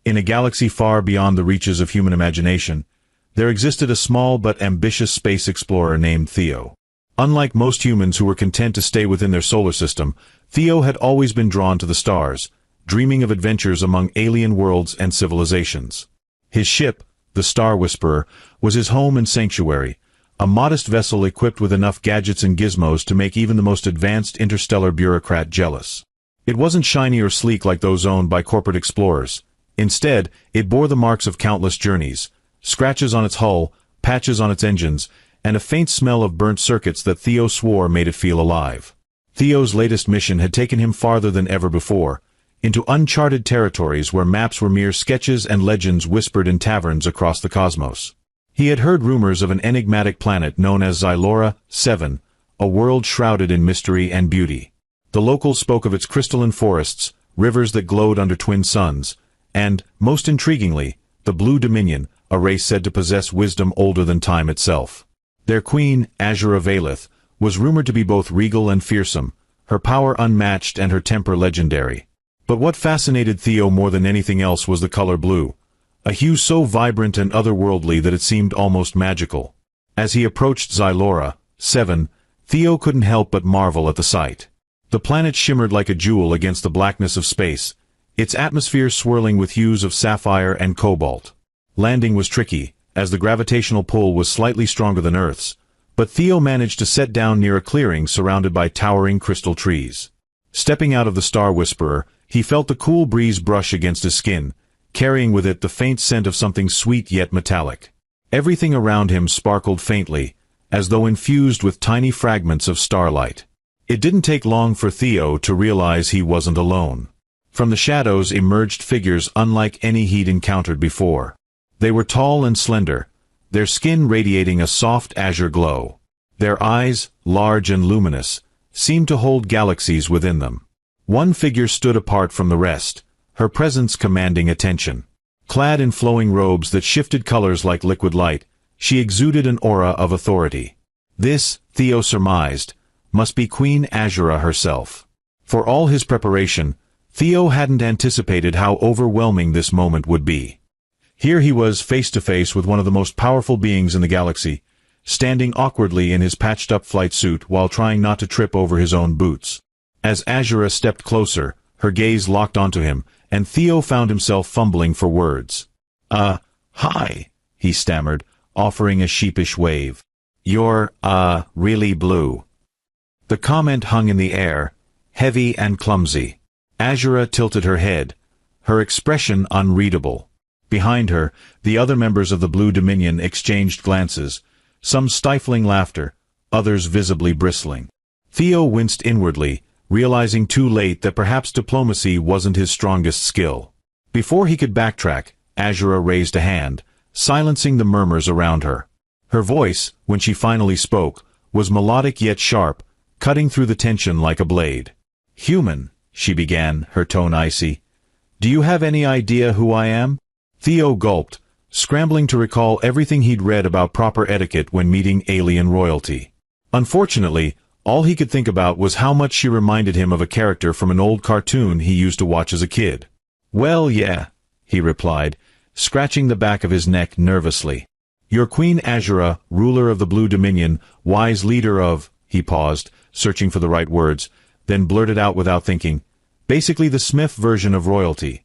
In a galaxy far beyond the reaches of human imagination, there existed a small but ambitious space explorer named Theo. Unlike most humans who were content to stay within their solar system, Theo had always been drawn to the stars, dreaming of adventures among alien worlds and civilizations. His ship, the Star Whisperer, was his home and sanctuary, a modest vessel equipped with enough gadgets and gizmos to make even the most advanced interstellar bureaucrat jealous. It wasn't shiny or sleek like those owned by corporate explorers. Instead, it bore the marks of countless journeys, scratches on its hull, patches on its engines, and a faint smell of burnt circuits that Theo swore made it feel alive. Theo's latest mission had taken him farther than ever before, into uncharted territories where maps were mere sketches and legends whispered in taverns across the cosmos. He had heard rumors of an enigmatic planet known as Xylora 7, a world shrouded in mystery and beauty. The locals spoke of its crystalline forests, rivers that glowed under twin suns, and, most intriguingly, the Blue Dominion, a race said to possess wisdom older than time itself. Their queen, Azura Valeth, was rumored to be both regal and fearsome, her power unmatched and her temper legendary. But what fascinated Theo more than anything else was the color blue, a hue so vibrant and otherworldly that it seemed almost magical. As he approached Xylora 7, Theo couldn't help but marvel at the sight. The planet shimmered like a jewel against the blackness of space, its atmosphere swirling with hues of sapphire and cobalt. Landing was tricky, as the gravitational pull was slightly stronger than Earth's, but Theo managed to set down near a clearing surrounded by towering crystal trees. Stepping out of the Star Whisperer, he felt the cool breeze brush against his skin, carrying with it the faint scent of something sweet yet metallic. Everything around him sparkled faintly, as though infused with tiny fragments of starlight. It didn't take long for Theo to realize he wasn't alone. From the shadows emerged figures unlike any he'd encountered before. They were tall and slender, their skin radiating a soft azure glow. Their eyes, large and luminous, seemed to hold galaxies within them. One figure stood apart from the rest, her presence commanding attention. Clad in flowing robes that shifted colors like liquid light, she exuded an aura of authority. This, Theo surmised, must be Queen Azura herself. For all his preparation, Theo hadn't anticipated how overwhelming this moment would be. Here he was face to face with one of the most powerful beings in the galaxy, standing awkwardly in his patched-up flight suit while trying not to trip over his own boots. As Azura stepped closer, her gaze locked onto him, and Theo found himself fumbling for words. Hi, he stammered, offering a sheepish wave. You're, really blue. The comment hung in the air, heavy and clumsy. Azura tilted her head, her expression unreadable. Behind her, the other members of the Blue Dominion exchanged glances, some stifling laughter, others visibly bristling. Theo winced inwardly, realizing too late that perhaps diplomacy wasn't his strongest skill. Before he could backtrack, Azura raised a hand, silencing the murmurs around her. Her voice, when she finally spoke, was melodic yet sharp, cutting through the tension like a blade. "Human," she began, her tone icy. "Do you have any idea who I am?" Theo gulped, scrambling to recall everything he'd read about proper etiquette when meeting alien royalty. Unfortunately, all he could think about was how much she reminded him of a character from an old cartoon he used to watch as a kid. "Well, yeah," he replied, scratching the back of his neck nervously. "You're Queen Azura, ruler of the Blue Dominion, wise leader of—" He paused, searching for the right words, then blurted out without thinking, "basically the Smurf version of royalty."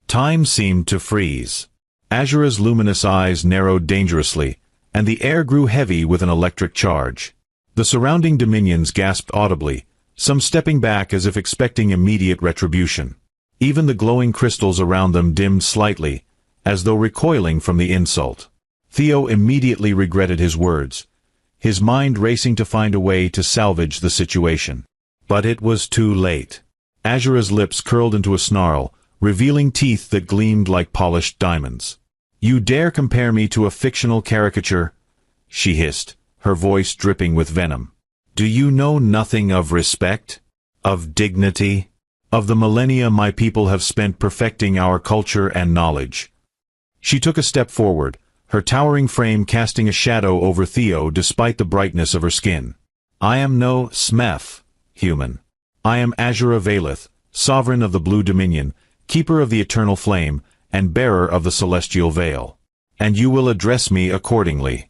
Time seemed to freeze. Azura's luminous eyes narrowed dangerously, and the air grew heavy with an electric charge. The surrounding dominions gasped audibly, some stepping back as if expecting immediate retribution. Even the glowing crystals around them dimmed slightly, as though recoiling from the insult. Theo immediately regretted his words, his mind racing to find a way to salvage the situation. But it was too late. Azura's lips curled into a snarl, revealing teeth that gleamed like polished diamonds. "You dare compare me to a fictional caricature?" she hissed, her voice dripping with venom. "Do you know nothing of respect? Of dignity? Of the millennia my people have spent perfecting our culture and knowledge?" She took a step forward, her towering frame casting a shadow over Theo despite the brightness of her skin. "I am no Smurf, human. I am Azura Valeth, sovereign of the Blue Dominion, keeper of the eternal flame, and bearer of the celestial veil. And you will address me accordingly."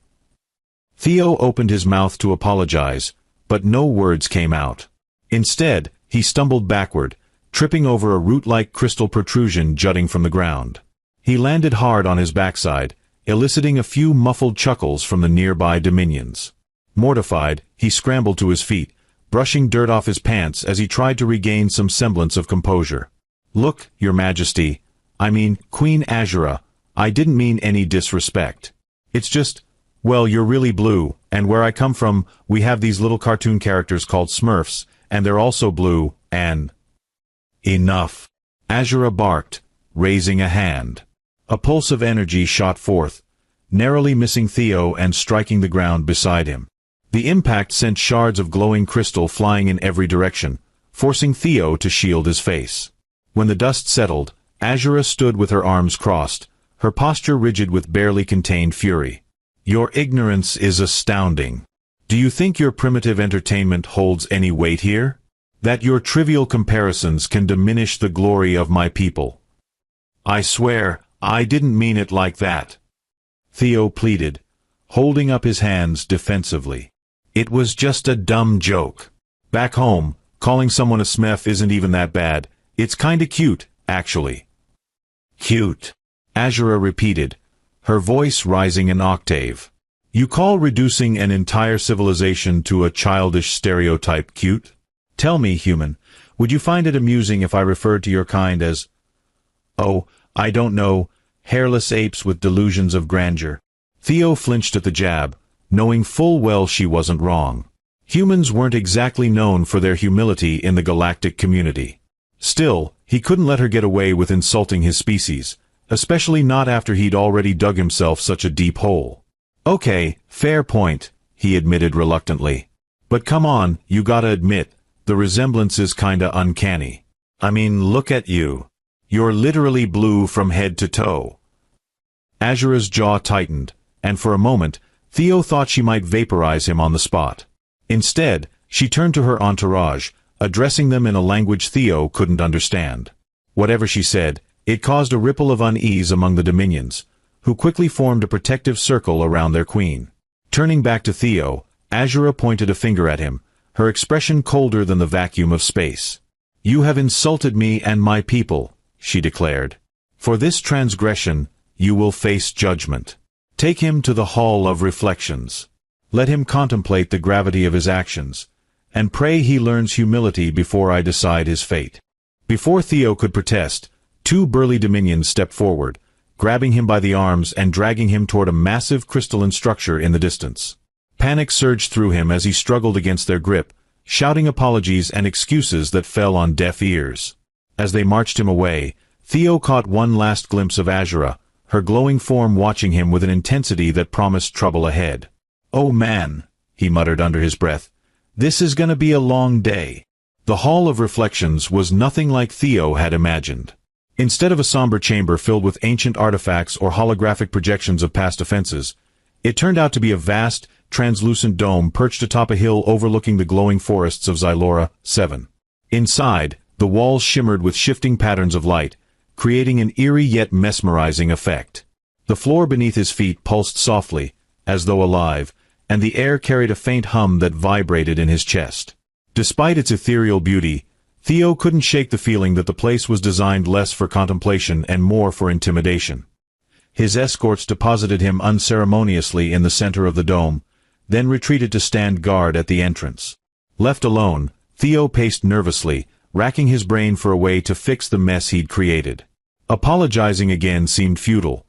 Theo opened his mouth to apologize, but no words came out. Instead, he stumbled backward, tripping over a root-like crystal protrusion jutting from the ground. He landed hard on his backside, eliciting a few muffled chuckles from the nearby dominions. Mortified, he scrambled to his feet, brushing dirt off his pants as he tried to regain some semblance of composure. "Look, Your Majesty, I mean, Queen Azura, I didn't mean any disrespect. It's just, well, you're really blue, and where I come from, we have these little cartoon characters called Smurfs, and they're also blue, and—" "Enough," Azura barked, raising a hand. A pulse of energy shot forth, narrowly missing Theo and striking the ground beside him. The impact sent shards of glowing crystal flying in every direction, forcing Theo to shield his face. When the dust settled, Azura stood with her arms crossed, her posture rigid with barely contained fury. "Your ignorance is astounding. Do you think your primitive entertainment holds any weight here? That your trivial comparisons can diminish the glory of my people? I swear, I didn't mean it like that," Theo pleaded, holding up his hands defensively. "It was just a dumb joke. Back home, calling someone a Smurf isn't even that bad. It's kinda cute, actually." "Cute," Azura repeated, her voice rising an octave. "You call reducing an entire civilization to a childish stereotype cute? Tell me, human, would you find it amusing if I referred to your kind as, oh, I don't know, hairless apes with delusions of grandeur?" Theo flinched at the jab, knowing full well she wasn't wrong. Humans weren't exactly known for their humility in the galactic community. Still, he couldn't let her get away with insulting his species, especially not after he'd already dug himself such a deep hole. "Okay, fair point," he admitted reluctantly. "But come on, you gotta admit, the resemblance is kinda uncanny. I mean, look at you. You're literally blue from head to toe." Azura's jaw tightened, and for a moment, Theo thought she might vaporize him on the spot. Instead, she turned to her entourage, addressing them in a language Theo couldn't understand. Whatever she said, it caused a ripple of unease among the dominions, who quickly formed a protective circle around their queen. Turning back to Theo, Azura pointed a finger at him, her expression colder than the vacuum of space. "You have insulted me and my people," she declared. "For this transgression, you will face judgment. Take him to the Hall of Reflections. Let him contemplate the gravity of his actions, and pray he learns humility before I decide his fate." Before Theo could protest, two burly dominions stepped forward, grabbing him by the arms and dragging him toward a massive crystalline structure in the distance. Panic surged through him as he struggled against their grip, shouting apologies and excuses that fell on deaf ears. As they marched him away, Theo caught one last glimpse of Azura, her glowing form watching him with an intensity that promised trouble ahead. "Oh man," he muttered under his breath, "this is gonna be a long day." The Hall of Reflections was nothing like Theo had imagined. Instead of a somber chamber filled with ancient artifacts or holographic projections of past offenses, it turned out to be a vast, translucent dome perched atop a hill overlooking the glowing forests of Xylora 7. Inside, the walls shimmered with shifting patterns of light, creating an eerie yet mesmerizing effect. The floor beneath his feet pulsed softly, as though alive, and the air carried a faint hum that vibrated in his chest. Despite its ethereal beauty, Theo couldn't shake the feeling that the place was designed less for contemplation and more for intimidation. His escorts deposited him unceremoniously in the center of the dome, then retreated to stand guard at the entrance. Left alone, Theo paced nervously, racking his brain for a way to fix the mess he'd created. Apologizing again seemed futile.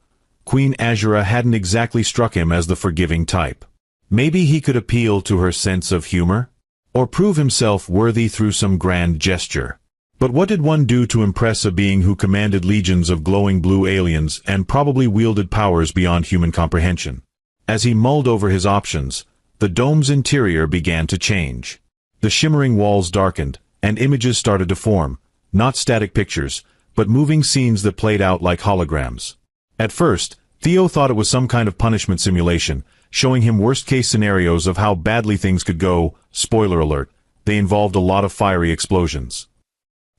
Queen Azura hadn't exactly struck him as the forgiving type. Maybe he could appeal to her sense of humor? Or prove himself worthy through some grand gesture. But what did one do to impress a being who commanded legions of glowing blue aliens and probably wielded powers beyond human comprehension? As he mulled over his options, the dome's interior began to change. The shimmering walls darkened, and images started to form, not static pictures, but moving scenes that played out like holograms. At first, Theo thought it was some kind of punishment simulation, showing him worst-case scenarios of how badly things could go. Spoiler alert, they involved a lot of fiery explosions.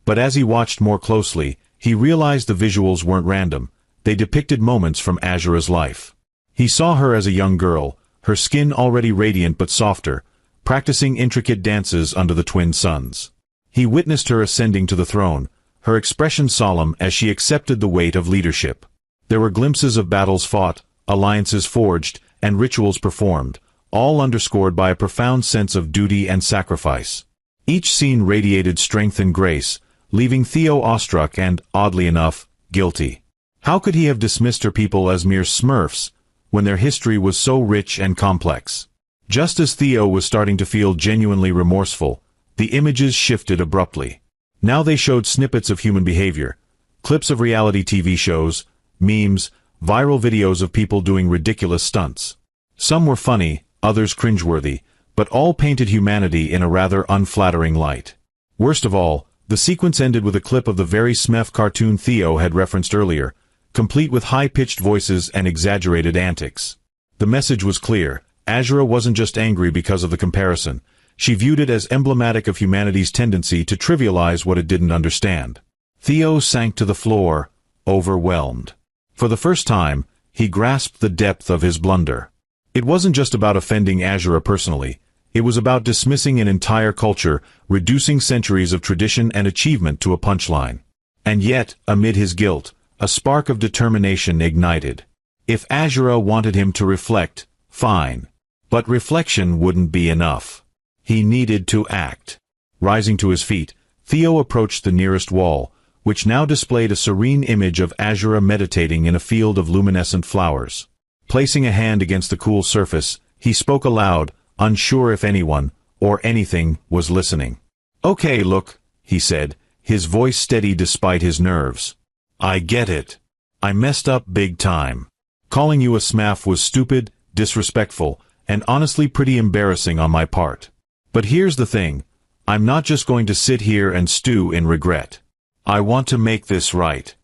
But as he watched more closely, he realized the visuals weren't random. They depicted moments from Azura's life. He saw her as a young girl, her skin already radiant but softer, practicing intricate dances under the twin suns. He witnessed her ascending to the throne, her expression solemn as she accepted the weight of leadership. There were glimpses of battles fought, alliances forged, and rituals performed, all underscored by a profound sense of duty and sacrifice. Each scene radiated strength and grace, leaving Theo awestruck and, oddly enough, guilty. How could he have dismissed her people as mere Smurfs, when their history was so rich and complex? Just as Theo was starting to feel genuinely remorseful, the images shifted abruptly. Now they showed snippets of human behavior, clips of reality TV shows, memes, viral videos of people doing ridiculous stunts. Some were funny, others cringeworthy, but all painted humanity in a rather unflattering light. Worst of all, the sequence ended with a clip of the very Smurf cartoon Theo had referenced earlier, complete with high-pitched voices and exaggerated antics. The message was clear. Azura wasn't just angry because of the comparison. She viewed it as emblematic of humanity's tendency to trivialize what it didn't understand. Theo sank to the floor, overwhelmed. For the first time, he grasped the depth of his blunder. It wasn't just about offending Azura personally. It was about dismissing an entire culture, reducing centuries of tradition and achievement to a punchline. And yet, amid his guilt, a spark of determination ignited. If Azura wanted him to reflect, fine. But reflection wouldn't be enough. He needed to act. Rising to his feet, Theo approached the nearest wall, which now displayed a serene image of Azura meditating in a field of luminescent flowers. Placing a hand against the cool surface, he spoke aloud, unsure if anyone, or anything, was listening. "Okay, look," he said, his voice steady despite his nerves. "I get it. I messed up big time. Calling you a smaf was stupid, disrespectful, and honestly pretty embarrassing on my part. But here's the thing, I'm not just going to sit here and stew in regret. I want to make this right."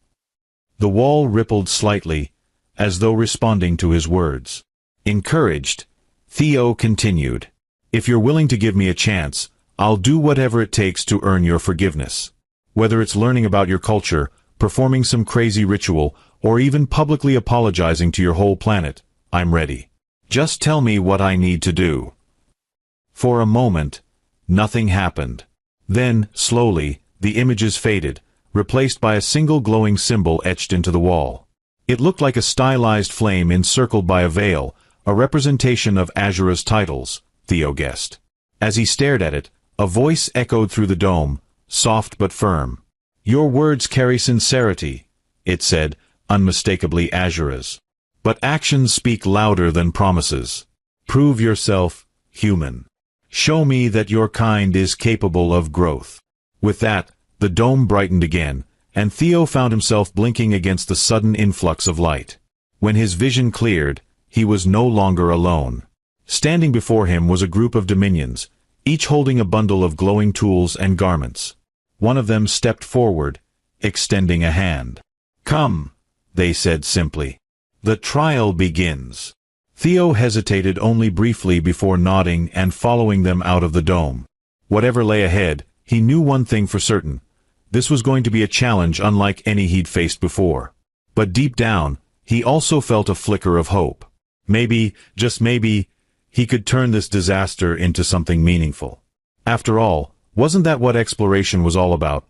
The wall rippled slightly, as though responding to his words. Encouraged, Theo continued, "If you're willing to give me a chance, I'll do whatever it takes to earn your forgiveness. Whether it's learning about your culture, performing some crazy ritual, or even publicly apologizing to your whole planet, I'm ready. Just tell me what I need to do." For a moment, nothing happened. Then, slowly, the images faded, replaced by a single glowing symbol etched into the wall. It looked like a stylized flame encircled by a veil, a representation of Azura's titles, Theo guessed. As he stared at it, a voice echoed through the dome, soft but firm. "Your words carry sincerity," it said, unmistakably Azura's. "But actions speak louder than promises. Prove yourself human. Show me that your kind is capable of growth." With that, the dome brightened again, and Theo found himself blinking against the sudden influx of light. When his vision cleared, he was no longer alone. Standing before him was a group of dominions, each holding a bundle of glowing tools and garments. One of them stepped forward, extending a hand. "Come," they said simply. "The trial begins." Theo hesitated only briefly before nodding and following them out of the dome. Whatever lay ahead, he knew one thing for certain. This was going to be a challenge unlike any he'd faced before. But deep down, he also felt a flicker of hope. Maybe, just maybe, he could turn this disaster into something meaningful. After all, wasn't that what exploration was all about?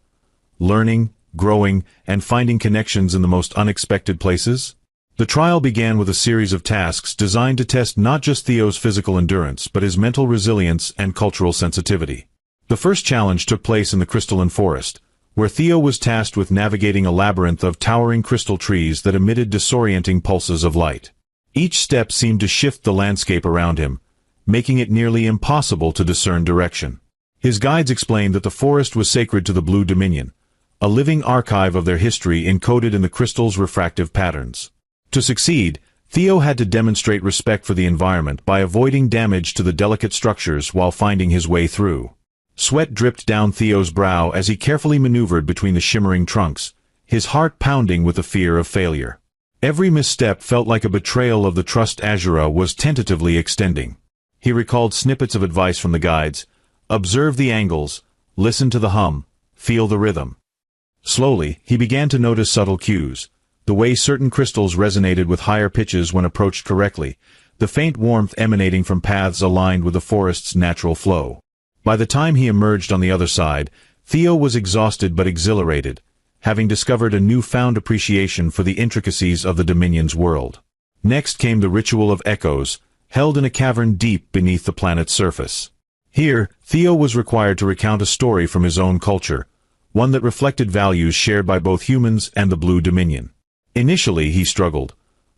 Learning, growing, and finding connections in the most unexpected places? The trial began with a series of tasks designed to test not just Theo's physical endurance but his mental resilience and cultural sensitivity. The first challenge took place in the crystalline forest, where Theo was tasked with navigating a labyrinth of towering crystal trees that emitted disorienting pulses of light. Each step seemed to shift the landscape around him, making it nearly impossible to discern direction. His guides explained that the forest was sacred to the Blue Dominion, a living archive of their history encoded in the crystal's refractive patterns. To succeed, Theo had to demonstrate respect for the environment by avoiding damage to the delicate structures while finding his way through. Sweat dripped down Theo's brow as he carefully maneuvered between the shimmering trunks, his heart pounding with the fear of failure. Every misstep felt like a betrayal of the trust Azura was tentatively extending. He recalled snippets of advice from the guides: observe the angles, listen to the hum, feel the rhythm. Slowly, he began to notice subtle cues. the way certain crystals resonated with higher pitches when approached correctly, the faint warmth emanating from paths aligned with the forest's natural flow. By the time he emerged on the other side, Theo was exhausted but exhilarated, having discovered a newfound appreciation for the intricacies of the Dominion's world. Next came the ritual of echoes, held in a cavern deep beneath the planet's surface. Here, Theo was required to recount a story from his own culture, one that reflected values shared by both humans and the Blue Dominion. Initially, he struggled,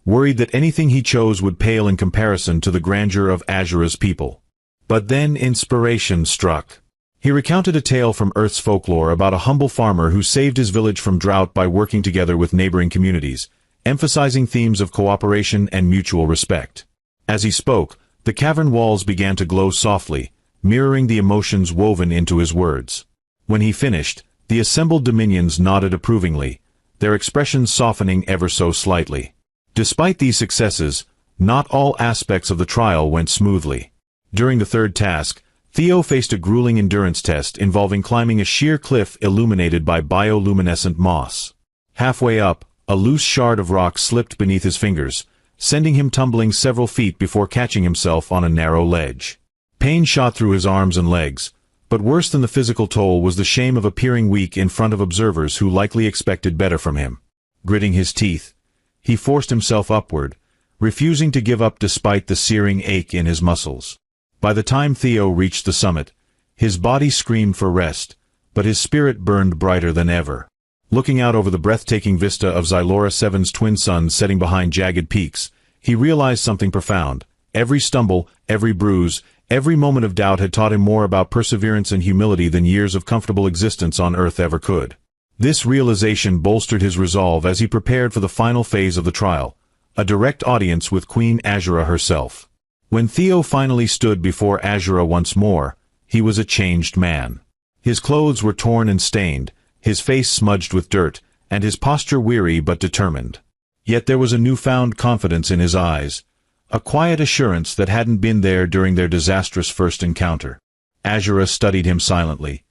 worried that anything he chose would pale in comparison to the grandeur of Azura's people. But then inspiration struck. He recounted a tale from Earth's folklore about a humble farmer who saved his village from drought by working together with neighboring communities, emphasizing themes of cooperation and mutual respect. As he spoke, the cavern walls began to glow softly, mirroring the emotions woven into his words. When he finished, the assembled dominions nodded approvingly, their expressions softening ever so slightly. Despite these successes, not all aspects of the trial went smoothly. During the third task, Theo faced a grueling endurance test involving climbing a sheer cliff illuminated by bioluminescent moss. Halfway up, a loose shard of rock slipped beneath his fingers, sending him tumbling several feet before catching himself on a narrow ledge. Pain shot through his arms and legs, but worse than the physical toll was the shame of appearing weak in front of observers who likely expected better from him. Gritting his teeth, he forced himself upward, refusing to give up despite the searing ache in his muscles. By the time Theo reached the summit, his body screamed for rest, but his spirit burned brighter than ever. Looking out over the breathtaking vista of Xylora 7's twin suns setting behind jagged peaks, he realized something profound. Every stumble, every bruise, every moment of doubt had taught him more about perseverance and humility than years of comfortable existence on Earth ever could. This realization bolstered his resolve as he prepared for the final phase of the trial, a direct audience with Queen Azura herself. When Theo finally stood before Azura once more, he was a changed man. His clothes were torn and stained, his face smudged with dirt, and his posture weary but determined. Yet there was a newfound confidence in his eyes, a quiet assurance that hadn't been there during their disastrous first encounter. Azura studied him silently,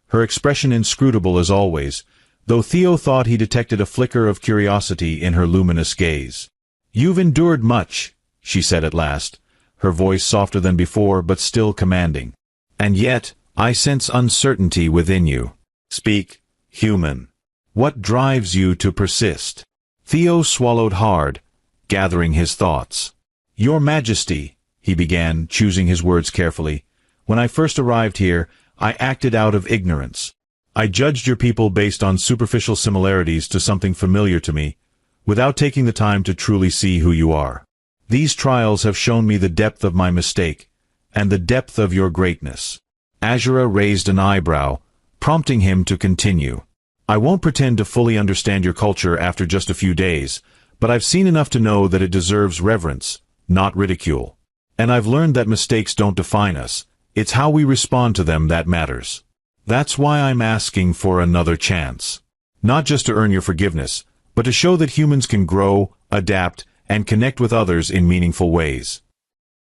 her expression inscrutable as always, though Theo thought he detected a flicker of curiosity in her luminous gaze. "You've endured much," she said at last, her voice softer than before but still commanding. "And yet, I sense uncertainty within you. Speak, human. What drives you to persist?" Theo swallowed hard, gathering his thoughts. "Your Majesty," he began, choosing his words carefully, "when I first arrived here, I acted out of ignorance. I judged your people based on superficial similarities to something familiar to me, without taking the time to truly see who you are. These trials have shown me the depth of my mistake, and the depth of your greatness." Azura raised an eyebrow, prompting him to continue. "I won't pretend to fully understand your culture after just a few days, but I've seen enough to know that it deserves reverence, not ridicule. And I've learned that mistakes don't define us, it's how we respond to them that matters. That's why I'm asking for another chance. Not just to earn your forgiveness, but to show that humans can grow, adapt, and connect with others in meaningful ways."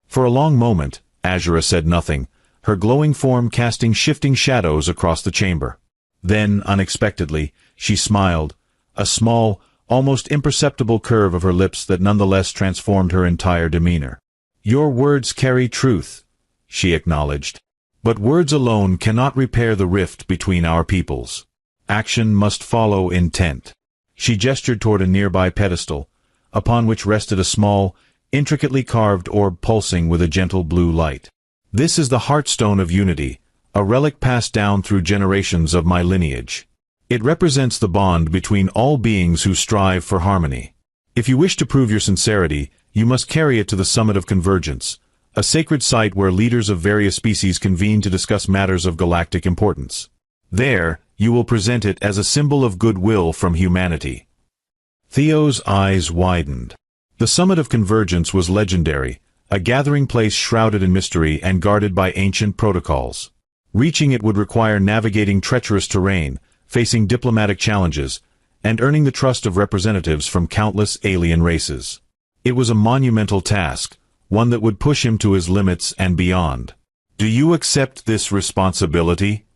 For a long moment, Azura said nothing, her glowing form casting shifting shadows across the chamber. Then, unexpectedly, she smiled, a small, almost imperceptible curve of her lips that nonetheless transformed her entire demeanor. "Your words carry truth," she acknowledged. "But words alone cannot repair the rift between our peoples. Action must follow intent." She gestured toward a nearby pedestal, upon which rested a small, intricately carved orb pulsing with a gentle blue light. "This is the heartstone of unity, a relic passed down through generations of my lineage. It represents the bond between all beings who strive for harmony. If you wish to prove your sincerity, you must carry it to the summit of convergence, a sacred site where leaders of various species convene to discuss matters of galactic importance. There, you will present it as a symbol of goodwill from humanity." Theo's eyes widened. The summit of convergence was legendary, a gathering place shrouded in mystery and guarded by ancient protocols. Reaching it would require navigating treacherous terrain, facing diplomatic challenges, and earning the trust of representatives from countless alien races. It was a monumental task, one that would push him to his limits and beyond. "Do you accept this responsibility?"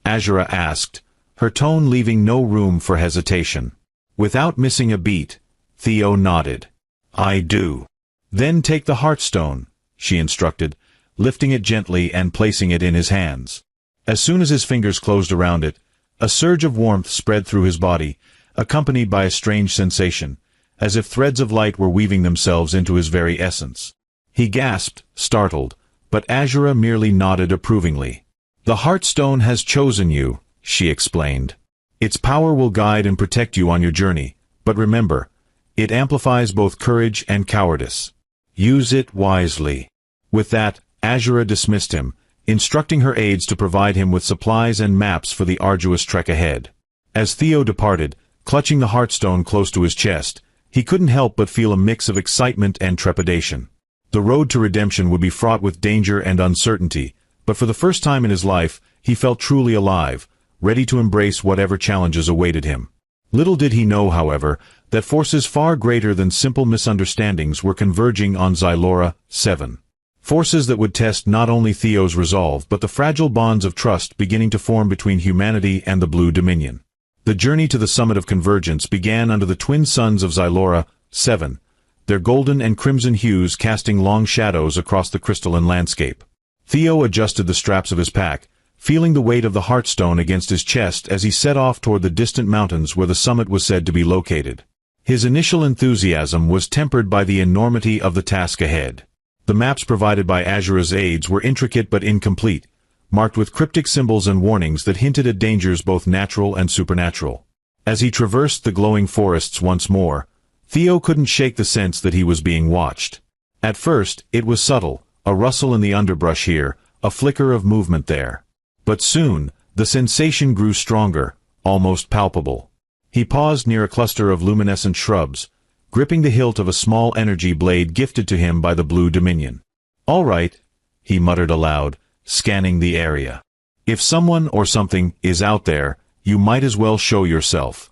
Azura asked, her tone leaving no room for hesitation. Without missing a beat, Theo nodded. "I do." "Then take the Heartstone," she instructed, lifting it gently and placing it in his hands. As soon as his fingers closed around it, a surge of warmth spread through his body, accompanied by a strange sensation, as if threads of light were weaving themselves into his very essence. He gasped, startled, but Azura merely nodded approvingly. "The Heartstone has chosen you," she explained. "Its power will guide and protect you on your journey, but remember, it amplifies both courage and cowardice. Use it wisely." With that, Azura dismissed him, instructing her aides to provide him with supplies and maps for the arduous trek ahead. As Theo departed, clutching the Heartstone close to his chest, he couldn't help but feel a mix of excitement and trepidation. The road to redemption would be fraught with danger and uncertainty, but for the first time in his life, he felt truly alive, ready to embrace whatever challenges awaited him. Little did he know, however, that forces far greater than simple misunderstandings were converging on Xylora 7. Forces that would test not only Theo's resolve but the fragile bonds of trust beginning to form between humanity and the Blue Dominion. The journey to the summit of convergence began under the twin suns of Xylora 7, their golden and crimson hues casting long shadows across the crystalline landscape. Theo adjusted the straps of his pack, feeling the weight of the Heartstone against his chest as he set off toward the distant mountains where the summit was said to be located. His initial enthusiasm was tempered by the enormity of the task ahead. The maps provided by Azura's aides were intricate but incomplete, marked with cryptic symbols and warnings that hinted at dangers both natural and supernatural. As he traversed the glowing forests once more, Theo couldn't shake the sense that he was being watched. At first, it was subtle, a rustle in the underbrush here, a flicker of movement there. But soon, the sensation grew stronger, almost palpable. He paused near a cluster of luminescent shrubs, gripping the hilt of a small energy blade gifted to him by the Blue Dominion. "All right," he muttered aloud, scanning the area. "If someone or something is out there, you might as well show yourself."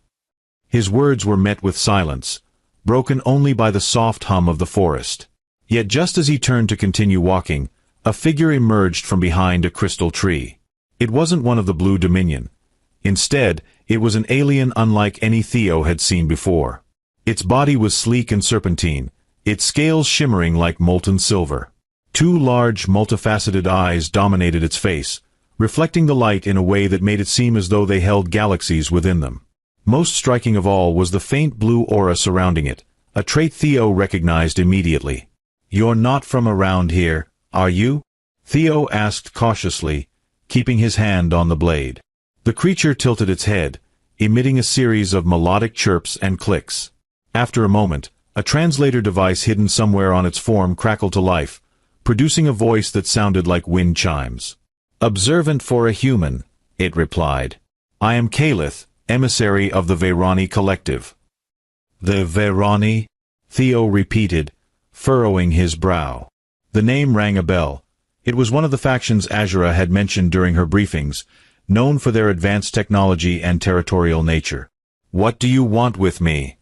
His words were met with silence, broken only by the soft hum of the forest. Yet just as he turned to continue walking, a figure emerged from behind a crystal tree. It wasn't one of the Blue Dominion. Instead, it was an alien unlike any Theo had seen before. Its body was sleek and serpentine, its scales shimmering like molten silver. Two large, multifaceted eyes dominated its face, reflecting the light in a way that made it seem as though they held galaxies within them. Most striking of all was the faint blue aura surrounding it, a trait Theo recognized immediately. "You're not from around here, are you?" Theo asked cautiously, keeping his hand on the blade. The creature tilted its head, emitting a series of melodic chirps and clicks. After a moment, a translator device hidden somewhere on its form crackled to life, producing a voice that sounded like wind chimes. "Observant for a human," it replied. "I am Calith, emissary of the Vairani Collective." "The Vairani?" Theo repeated, furrowing his brow. The name rang a bell. It was one of the factions Azura had mentioned during her briefings, known for their advanced technology and territorial nature. "What do you want with me?"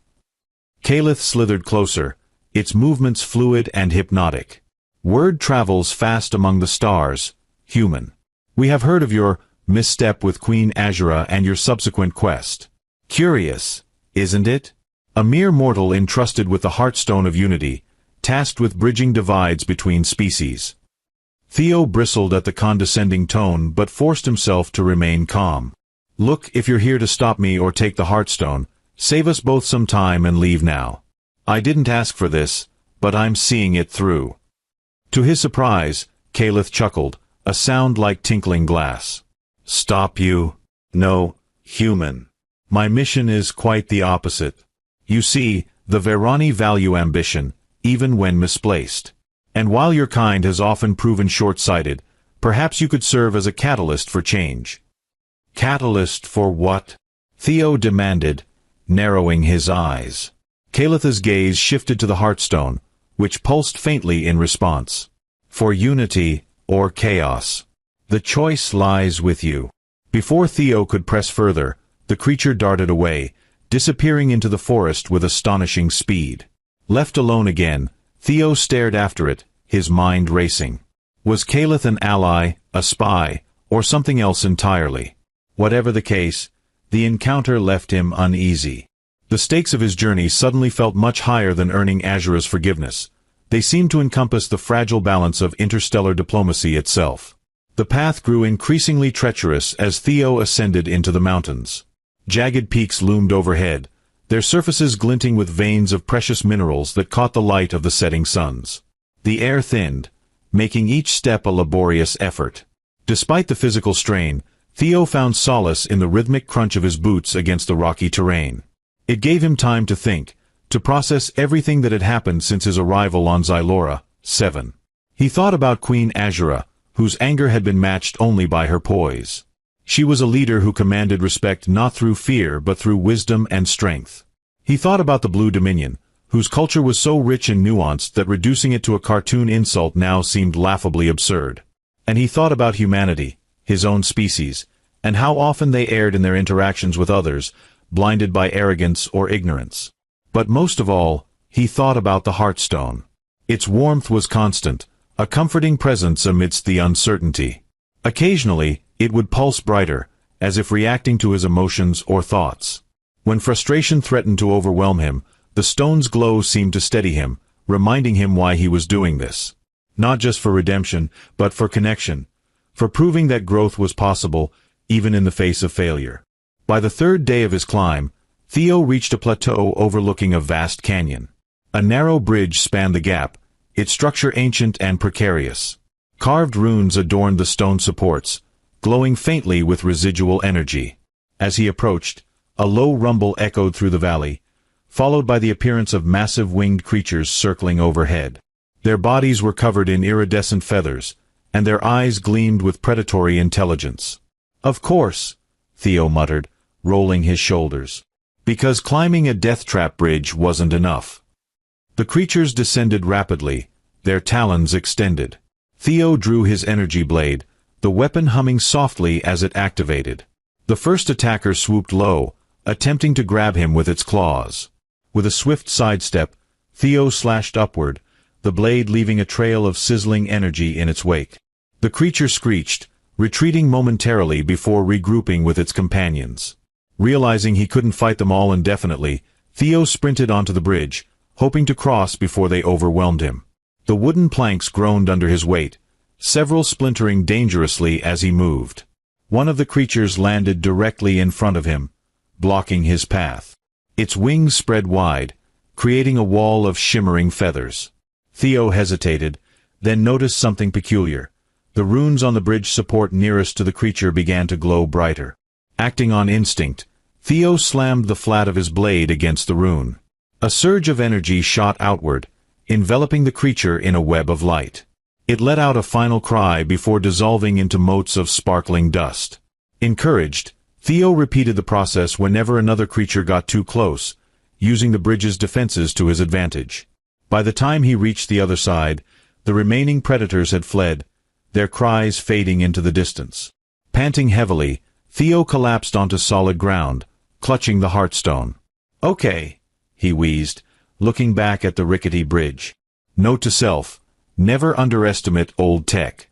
Calith slithered closer, its movements fluid and hypnotic. "Word travels fast among the stars, human. We have heard of your misstep with Queen Azura and your subsequent quest. Curious, isn't it? A mere mortal entrusted with the Heartstone of Unity, tasked with bridging divides between species." Theo bristled at the condescending tone but forced himself to remain calm. "Look, if you're here to stop me or take the Heartstone, save us both some time and leave now. I didn't ask for this, but I'm seeing it through." To his surprise, Calith chuckled, a sound like tinkling glass. "Stop you? No, human. My mission is quite the opposite. You see, the Vairani value ambition, even when misplaced. And while your kind has often proven short-sighted, perhaps you could serve as a catalyst for change." "Catalyst for what?" Theo demanded, narrowing his eyes. Calith's gaze shifted to the Heartstone, which pulsed faintly in response. "For unity or chaos. The choice lies with you." Before Theo could press further, the creature darted away, disappearing into the forest with astonishing speed. Left alone again, Theo stared after it, his mind racing. Was Calith an ally, a spy, or something else entirely? Whatever the case, the encounter left him uneasy. The stakes of his journey suddenly felt much higher than earning Azura's forgiveness. They seemed to encompass the fragile balance of interstellar diplomacy itself. The path grew increasingly treacherous as Theo ascended into the mountains. Jagged peaks loomed overhead, their surfaces glinting with veins of precious minerals that caught the light of the setting suns. The air thinned, making each step a laborious effort. Despite the physical strain, Theo found solace in the rhythmic crunch of his boots against the rocky terrain. It gave him time to think, to process everything that had happened since his arrival on Xylora 7. He thought about Queen Azura, whose anger had been matched only by her poise. She was a leader who commanded respect not through fear but through wisdom and strength. He thought about the Blue Dominion, whose culture was so rich and nuanced that reducing it to a cartoon insult now seemed laughably absurd. And he thought about humanity, his own species, and how often they erred in their interactions with others, blinded by arrogance or ignorance. But most of all, he thought about the Heartstone. Its warmth was constant, a comforting presence amidst the uncertainty. Occasionally, it would pulse brighter, as if reacting to his emotions or thoughts. When frustration threatened to overwhelm him, the stone's glow seemed to steady him, reminding him why he was doing this. Not just for redemption, but for connection, for proving that growth was possible, even in the face of failure. By the third day of his climb, Theo reached a plateau overlooking a vast canyon. A narrow bridge spanned the gap, its structure ancient and precarious. Carved runes adorned the stone supports, glowing faintly with residual energy. As he approached, a low rumble echoed through the valley, followed by the appearance of massive winged creatures circling overhead. Their bodies were covered in iridescent feathers, and their eyes gleamed with predatory intelligence. "Of course," Theo muttered, rolling his shoulders. Because climbing a death-trap bridge wasn't enough. The creatures descended rapidly, their talons extended. Theo drew his energy blade, the weapon humming softly as it activated. The first attacker swooped low, attempting to grab him with its claws. With a swift sidestep, Theo slashed upward, the blade leaving a trail of sizzling energy in its wake. The creature screeched, retreating momentarily before regrouping with its companions. Realizing he couldn't fight them all indefinitely, Theo sprinted onto the bridge, hoping to cross before they overwhelmed him. The wooden planks groaned under his weight, several splintering dangerously as he moved. One of the creatures landed directly in front of him, blocking his path. Its wings spread wide, creating a wall of shimmering feathers. Theo hesitated, then noticed something peculiar. The runes on the bridge support nearest to the creature began to glow brighter. Acting on instinct, Theo slammed the flat of his blade against the rune. A surge of energy shot outward, enveloping the creature in a web of light. It let out a final cry before dissolving into motes of sparkling dust. Encouraged, Theo repeated the process whenever another creature got too close, using the bridge's defenses to his advantage. By the time he reached the other side, the remaining predators had fled, their cries fading into the distance. Panting heavily, Theo collapsed onto solid ground, clutching the Heartstone. "Okay," he wheezed, looking back at the rickety bridge. Note to self, never underestimate old tech.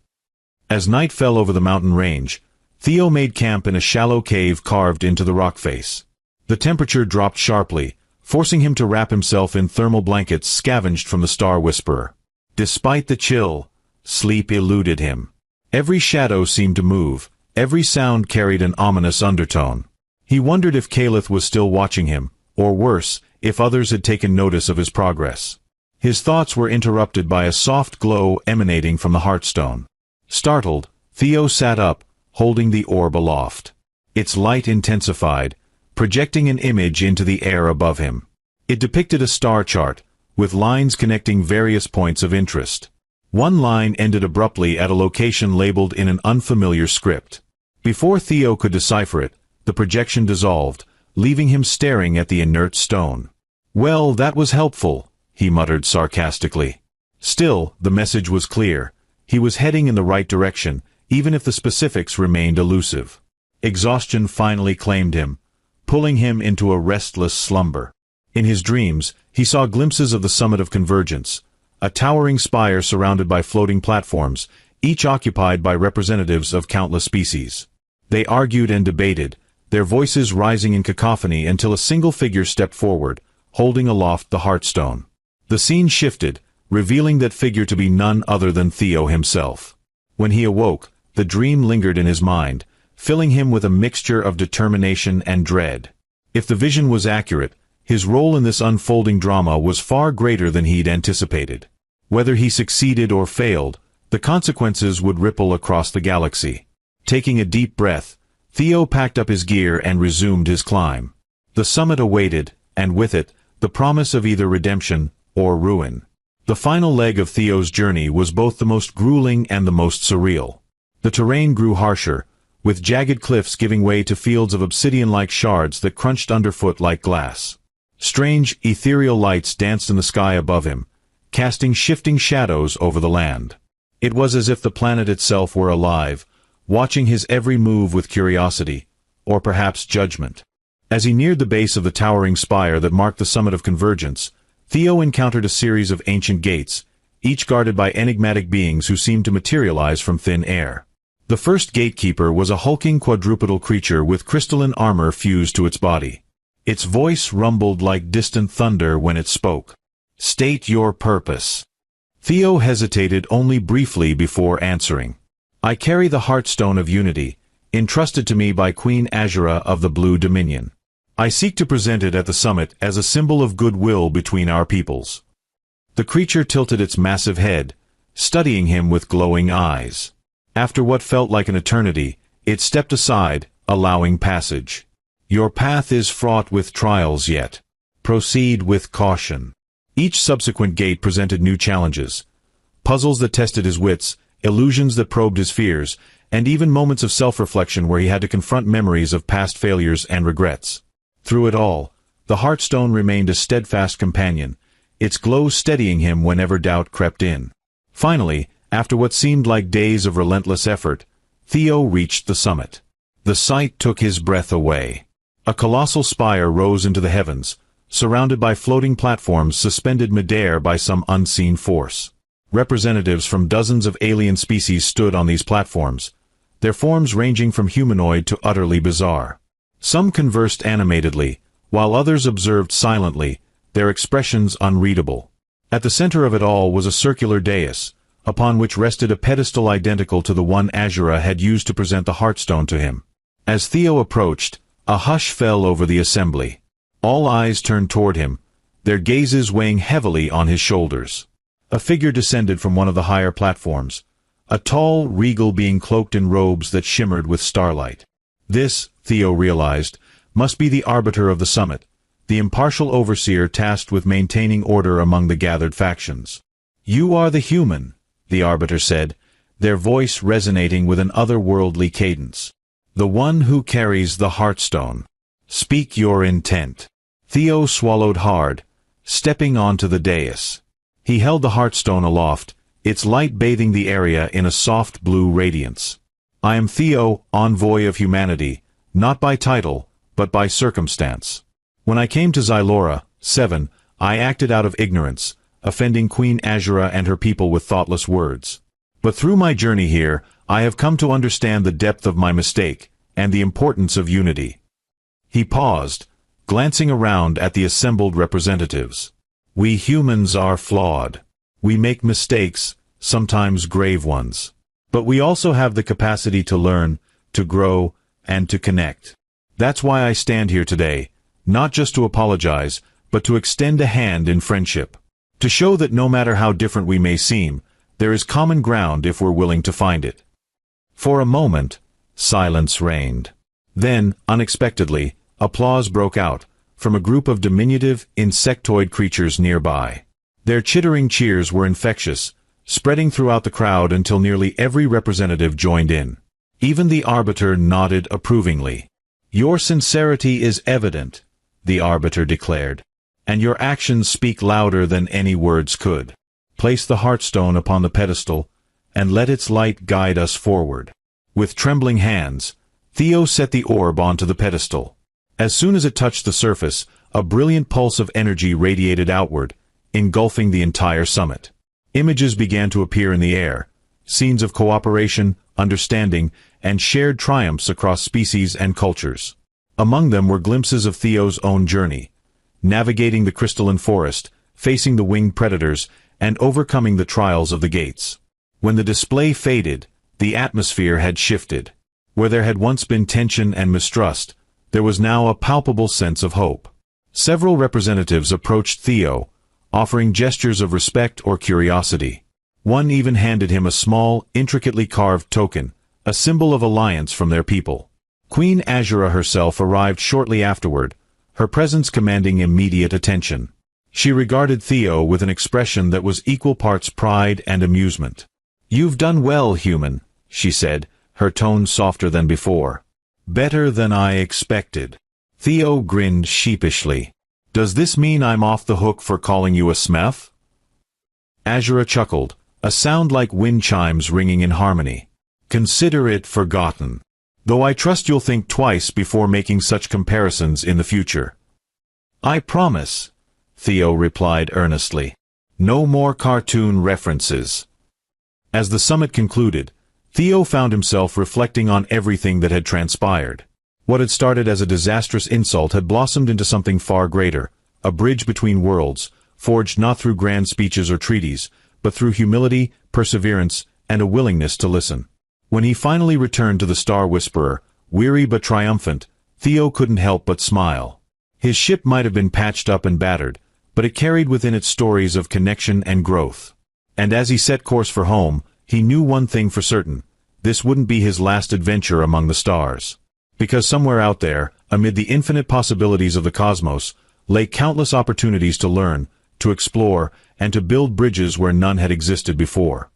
As night fell over the mountain range, Theo made camp in a shallow cave carved into the rock face. The temperature dropped sharply, forcing him to wrap himself in thermal blankets scavenged from the Star Whisperer. Despite the chill, sleep eluded him. Every shadow seemed to move, every sound carried an ominous undertone. He wondered if Caliph was still watching him, or worse, if others had taken notice of his progress. His thoughts were interrupted by a soft glow emanating from the Heartstone. Startled, Theo sat up, holding the orb aloft. Its light intensified, projecting an image into the air above him. It depicted a star chart, with lines connecting various points of interest. One line ended abruptly at a location labeled in an unfamiliar script. Before Theo could decipher it, the projection dissolved, leaving him staring at the inert stone. "Well, that was helpful," he muttered sarcastically. Still, the message was clear. He was heading in the right direction, even if the specifics remained elusive. Exhaustion finally claimed him, pulling him into a restless slumber. In his dreams, he saw glimpses of the summit of Convergence, a towering spire surrounded by floating platforms, each occupied by representatives of countless species. They argued and debated, their voices rising in cacophony until a single figure stepped forward, holding aloft the Heartstone. The scene shifted, revealing that figure to be none other than Theo himself. When he awoke, the dream lingered in his mind, filling him with a mixture of determination and dread. If the vision was accurate, his role in this unfolding drama was far greater than he'd anticipated. Whether he succeeded or failed, the consequences would ripple across the galaxy. Taking a deep breath, Theo packed up his gear and resumed his climb. The summit awaited, and with it, the promise of either redemption or ruin. The final leg of Theo's journey was both the most grueling and the most surreal. The terrain grew harsher, with jagged cliffs giving way to fields of obsidian-like shards that crunched underfoot like glass. Strange, ethereal lights danced in the sky above him, casting shifting shadows over the land. It was as if the planet itself were alive, watching his every move with curiosity, or perhaps judgment. As he neared the base of the towering spire that marked the summit of Convergence, Theo encountered a series of ancient gates, each guarded by enigmatic beings who seemed to materialize from thin air. The first gatekeeper was a hulking quadrupedal creature with crystalline armor fused to its body. Its voice rumbled like distant thunder when it spoke. "State your purpose." Theo hesitated only briefly before answering. "I carry the Heartstone of Unity, entrusted to me by Queen Azura of the Blue Dominion. I seek to present it at the summit as a symbol of goodwill between our peoples." The creature tilted its massive head, studying him with glowing eyes. After what felt like an eternity, it stepped aside, allowing passage. "Your path is fraught with trials yet. Proceed with caution." Each subsequent gate presented new challenges. Puzzles that tested his wits, illusions that probed his fears, and even moments of self-reflection where he had to confront memories of past failures and regrets. Through it all, the Heartstone remained a steadfast companion, its glow steadying him whenever doubt crept in. Finally, after what seemed like days of relentless effort, Theo reached the summit. The sight took his breath away. A colossal spire rose into the heavens, surrounded by floating platforms suspended midair by some unseen force. Representatives from dozens of alien species stood on these platforms, their forms ranging from humanoid to utterly bizarre. Some conversed animatedly, while others observed silently, their expressions unreadable. At the center of it all was a circular dais, upon which rested a pedestal identical to the one Azura had used to present the Heartstone to him. As Theo approached, a hush fell over the assembly. All eyes turned toward him, their gazes weighing heavily on his shoulders. A figure descended from one of the higher platforms, a tall, regal being cloaked in robes that shimmered with starlight. This, Theo realized, must be the arbiter of the summit, the impartial overseer tasked with maintaining order among the gathered factions. "You are the human," the arbiter said, their voice resonating with an otherworldly cadence. "The one who carries the Heartstone. Speak your intent." Theo swallowed hard, stepping onto the dais. He held the Heartstone aloft, its light bathing the area in a soft blue radiance. "I am Theo, envoy of humanity, not by title, but by circumstance. When I came to Xylora, 7, I acted out of ignorance, offending Queen Azura and her people with thoughtless words. But through my journey here, I have come to understand the depth of my mistake, and the importance of unity." He paused, glancing around at the assembled representatives. "We humans are flawed. We make mistakes, sometimes grave ones. But we also have the capacity to learn, to grow, and to connect. That's why I stand here today, not just to apologize, but to extend a hand in friendship. To show that no matter how different we may seem, there is common ground if we're willing to find it." For a moment, silence reigned. Then, unexpectedly, applause broke out, from a group of diminutive, insectoid creatures nearby. Their chittering cheers were infectious, spreading throughout the crowd until nearly every representative joined in. Even the arbiter nodded approvingly. "Your sincerity is evident," the arbiter declared, "and your actions speak louder than any words could. Place the Heartstone upon the pedestal, and let its light guide us forward." With trembling hands, Theo set the orb onto the pedestal. As soon as it touched the surface, a brilliant pulse of energy radiated outward, engulfing the entire summit. Images began to appear in the air, scenes of cooperation, understanding, and shared triumphs across species and cultures. Among them were glimpses of Theo's own journey, navigating the crystalline forest, facing the winged predators, and overcoming the trials of the gates. When the display faded, the atmosphere had shifted. Where there had once been tension and mistrust, there was now a palpable sense of hope. Several representatives approached Theo, offering gestures of respect or curiosity. One even handed him a small, intricately carved token, a symbol of alliance from their people. Queen Azura herself arrived shortly afterward, her presence commanding immediate attention. She regarded Theo with an expression that was equal parts pride and amusement. "You've done well, human," she said, her tone softer than before. "Better than I expected." Theo grinned sheepishly. "Does this mean I'm off the hook for calling you a Smurf?" Azura chuckled, a sound like wind chimes ringing in harmony. "Consider it forgotten. Though I trust you'll think twice before making such comparisons in the future." "I promise," Theo replied earnestly. "No more cartoon references." As the summit concluded, Theo found himself reflecting on everything that had transpired. What had started as a disastrous insult had blossomed into something far greater, a bridge between worlds, forged not through grand speeches or treaties, but through humility, perseverance, and a willingness to listen. When he finally returned to the Star Whisperer, weary but triumphant, Theo couldn't help but smile. His ship might have been patched up and battered, but it carried within it stories of connection and growth. And as he set course for home, he knew one thing for certain: this wouldn't be his last adventure among the stars. Because somewhere out there, amid the infinite possibilities of the cosmos, lay countless opportunities to learn, to explore, and to build bridges where none had existed before.